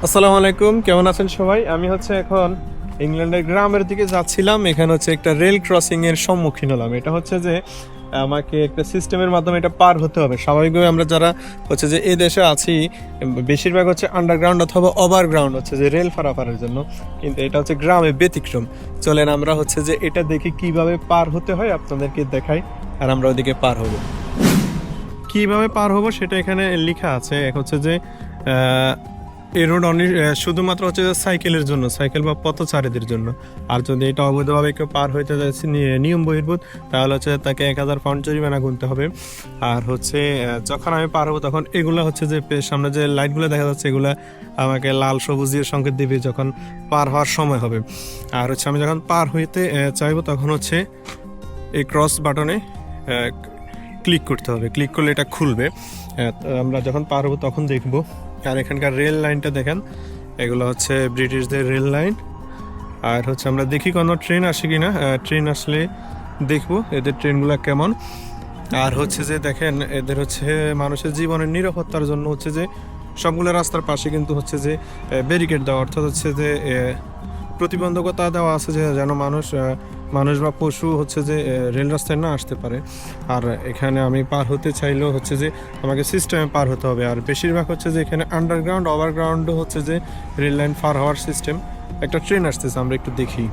আসসালামু আলাইকুম, কেমন আছেন সবাই? আমি এখন ইংল্যান্ডের গ্রামের দিকে যাচ্ছিলাম। এখানে একটা রেল ক্রসিং এর সম্মুখীন হলাম। এটা যে আমাকে একটা সিস্টেমের মাধ্যমে এটা পার হতে হবে। স্বাভাবিকভাবে আমরা যারা যে এই দেশে আছি, বেশিরভাগ আন্ডারগ্রাউন্ড অথবা ওভারগ্রাউন্ড যে রেল পারাপারের জন্য, কিন্তু এটা গ্রামে ব্যতিক্রম। চলেন আমরা যে এটা দেখি কিভাবে পার হতে হয়, আপনাদেরকে দেখাই, আর আমরা ওদিকে পার হব। কিভাবে পার হব সেটা এখানে লেখা আছে। যে এই রোড শুধুমাত্র সাইকেলের জন্য, সাইকেল বা পথচারীদের জন্য। আর যদি এটা অবৈধভাবে কেউ পার হইতে যাচ্ছে নিয়ম বহির্ভূত, তাহলে তাকে 1000 পাউন্ড জরিমানা গুনতে হবে। আর যখন আমি পার হবো তখন এগুলো যে সামনে যে লাইটগুলো দেখা যাচ্ছে, এগুলো আমাকে লাল সবুজের সংকেত দিবে যখন পার হওয়ার সময় হবে। আর আমি যখন পার হইতে চাইবো তখন এই ক্রস বাটনে ক্লিক করতে হবে। ক্লিক করলে এটা খুলবে। আমরা যখন পার হবো তখন দেখবো। আর এখানকার রেল লাইনটা দেখেন, এগুলো ব্রিটিশদের রেল লাইন। আর আমরা দেখি কোনো ট্রেন আসে কিনা। ট্রেন আসলে দেখবো এদের ট্রেনগুলো কেমন। আর যে দেখেন, এদের মানুষের জীবনের নিরাপত্তার জন্য যে সবগুলো রাস্তার পাশে কিন্তু যে ব্যারিকেড দেওয়া, অর্থাৎ যে প্রতিবন্ধকতা দেওয়া আছে, যে যেন মানুষ বা পশু যে রেল রাস্তায় না আসতে পারে। আর এখানে আমি পার হতে চাইলেও যে আমাকে সিস্টেমে পার হতে হবে। আর বেশিরভাগ যে এখানে আন্ডারগ্রাউন্ড ওভারগ্রাউন্ডও যে রেল লাইন পার হওয়ার সিস্টেম। একটা ট্রেন আসতেছে, আমরা একটু দেখি।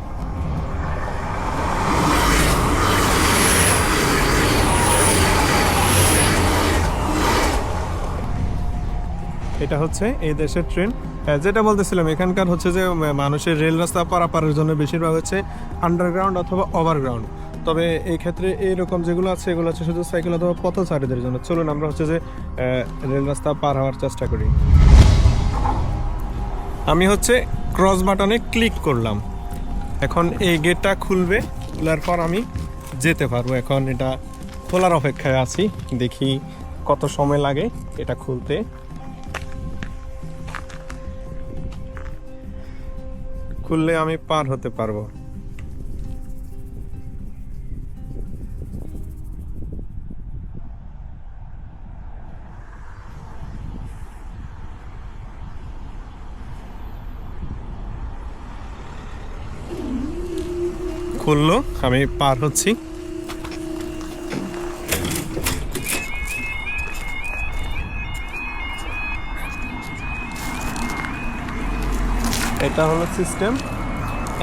এটা এই দেশের ট্রেন। যেটা বলতেছিলাম, এখানকার যে মানুষের রেল রাস্তা পারাপারের জন্য বেশিরভাগ আন্ডারগ্রাউন্ড অথবা ওভারগ্রাউন্ড। তবে এই ক্ষেত্রে এইরকম যেগুলো আছে, এগুলো শুধু সাইকেল অথবা পথচারীদের জন্য। চলুন আমরা যে রেল রাস্তা পার হওয়ার চেষ্টা করি। আমি ক্রস বাটনে ক্লিক করলাম। এখন এই গেটটা খুলবে। খোলার পর আমি যেতে পারবো। এখন এটা খোলার অপেক্ষায় আছি, দেখি কত সময় লাগে এটা খুলতে। খুললে আমি পার হতে পারবো। খুললো, আমি পার হচ্ছি। এটা হলো সিস্টেম।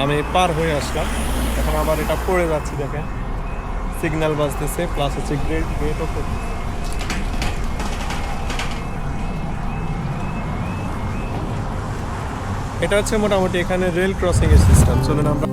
আমি পার হয়ে আসলাম। এখন আবার এটা পড়ে যাচ্ছি, দেখেন সিগন্যাল বাজতেছে, প্লাস গেটও করতেছে। এটা মোটামুটি এখানে রেল ক্রসিং এর সিস্টেম। চলুন আমরা